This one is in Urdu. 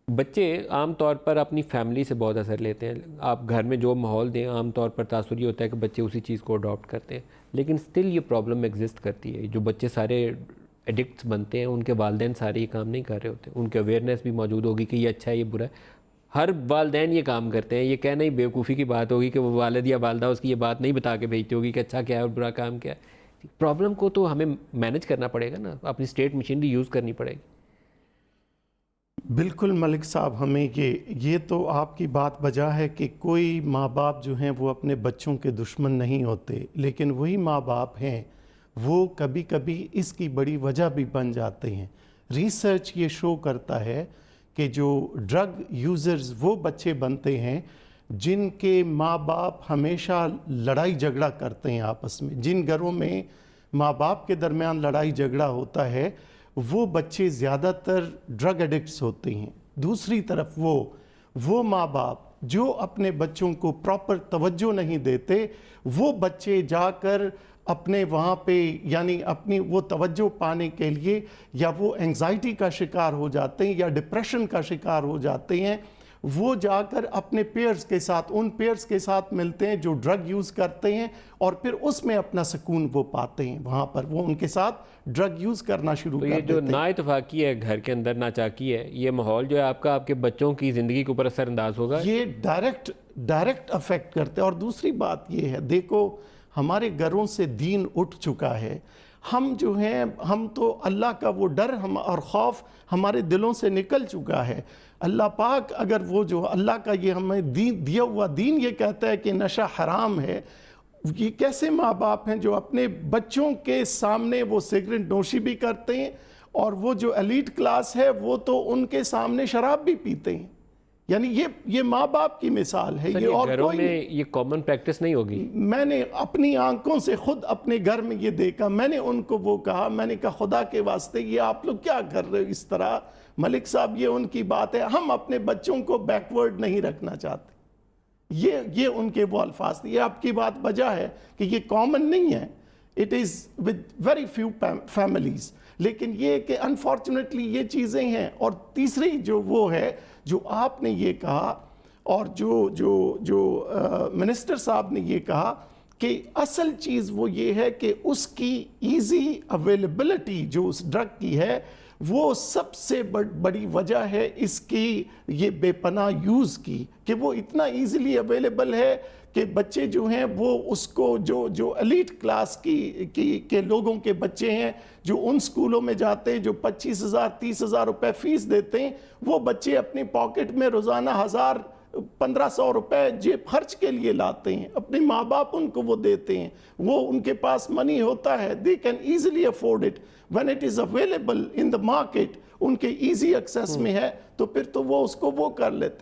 بچے عام طور پر اپنی فیملی سے بہت اثر لیتے ہیں. آپ گھر میں جو ماحول دیں عام طور پر تاثر یہ ہوتا ہے کہ بچے اسی چیز کو اڈاپٹ کرتے ہیں. لیکن سٹل یہ پرابلم ایگزسٹ کرتی ہے. جو بچے سارے ایڈکٹس بنتے ہیں ان کے والدین سارے یہ کام نہیں کر رہے ہوتے. ان کے اویئرنیس بھی موجود ہوگی کہ یہ اچھا ہے یہ برا ہے. ہر والدین یہ کام کرتے ہیں. یہ کہنا ہی بیوقوفی کی بات ہوگی کہ وہ والد یا والدہ اس کی یہ بات نہیں بتا کے بھیجتی ہوگی کہ اچھا کیا ہے اور برا کام کیا ہے. پرابلم کو تو ہمیں مینج کرنا پڑے گا نا, اپنی اسٹیٹ مشینری یوز کرنی پڑے گی. بالکل ملک صاحب, ہمیں یہ تو آپ کی بات بجا ہے کہ کوئی ماں باپ جو ہیں وہ اپنے بچوں کے دشمن نہیں ہوتے, لیکن وہی ماں باپ ہیں وہ کبھی کبھی اس کی بڑی وجہ بھی بن جاتے ہیں. ریسرچ یہ شو کرتا ہے کہ جو ڈرگ یوزرز وہ بچے بنتے ہیں جن کے ماں باپ ہمیشہ لڑائی جھگڑا کرتے ہیں آپس میں. جن گھروں میں ماں باپ کے درمیان لڑائی جھگڑا ہوتا ہے وہ بچے زیادہ تر ڈرگ ایڈکٹس ہوتے ہیں. دوسری طرف وہ ماں باپ جو اپنے بچوں کو پراپر توجہ نہیں دیتے, وہ بچے جا کر اپنے وہاں پہ یعنی اپنی وہ توجہ پانے کے لیے یا وہ انگزائٹی کا شکار ہو جاتے ہیں یا ڈپریشن کا شکار ہو جاتے ہیں. وہ جا کر اپنے پیئرز کے ساتھ ان پیئرز کے ساتھ ملتے ہیں جو ڈرگ یوز کرتے ہیں اور پھر اس میں اپنا سکون وہ پاتے ہیں. وہاں پر وہ ان کے ساتھ ڈرگ یوز کرنا شروع کر دیتے ہیں. تو یہ جو نا اتفاقی ہے گھر کے اندر ناچاکی ہے, یہ ماحول جو ہے آپ کے بچوں کی زندگی کے اوپر اثر انداز ہوگا. یہ ڈائریکٹ افیکٹ کرتے ہیں. اور دوسری بات یہ ہے, دیکھو ہمارے گھروں سے دین اٹھ چکا ہے. ہم جو ہیں ہم تو اللہ کا وہ ڈر اور خوف ہمارے دلوں سے نکل چکا ہے. اللہ پاک اگر وہ جو اللہ کا یہ ہمیں دیا ہوا دین یہ کہتا ہے کہ نشہ حرام ہے, یہ کیسے ماں باپ ہیں جو اپنے بچوں کے سامنے وہ سگریٹ نوشی بھی کرتے ہیں اور وہ جو ایلیٹ کلاس ہے وہ تو ان کے سامنے شراب بھی پیتے ہیں. یعنی یہ ماں باپ کی مثال ہے. یہ اور گھروں کوئی میں یہ کامن پریکٹس نہیں ہوگی. میں نے اپنی آنکھوں سے خود اپنے گھر میں یہ دیکھا. میں نے ان کو وہ کہا, میں نے کہا خدا کے واسطے یہ آپ لوگ کیا کر رہے ہو اس طرح. ملک صاحب یہ ان کی بات ہے, ہم اپنے بچوں کو بیکورڈ نہیں رکھنا چاہتے. یہ ان کے وہ الفاظ تھے. یہ آپ کی بات بجا ہے کہ یہ کامن نہیں ہے. It is with very few families. لیکن یہ کہ انفارچونیٹلی یہ چیزیں ہیں. اور تیسری جو وہ ہے جو آپ نے یہ کہا اور جو منسٹر صاحب نے یہ کہا کہ اصل چیز وہ یہ ہے کہ اس کی ایزی اویلیبلٹی جو اس ڈرگ کی ہے وہ سب سے بڑی وجہ ہے اس کی یہ بے پناہ یوز کی, کہ وہ اتنا ایزیلی اویلیبل ہے کہ بچے جو ہیں وہ اس کو جو ایلیٹ کلاس کے لوگوں کے بچے ہیں جو ان سکولوں میں جاتے ہیں جو 25,000 30,000 روپے فیس دیتے ہیں, وہ بچے اپنی پاکٹ میں روزانہ 1,000-1,500 روپے جیب خرچ کے لیے لاتے ہیں. اپنے ماں باپ ان کو وہ دیتے ہیں, وہ ان کے پاس منی ہوتا ہے, they can easily afford it. when it is available in the market ان کے ایزی ایکسیس میں ہے تو پھر تو وہ اس کو وہ کر لیتے.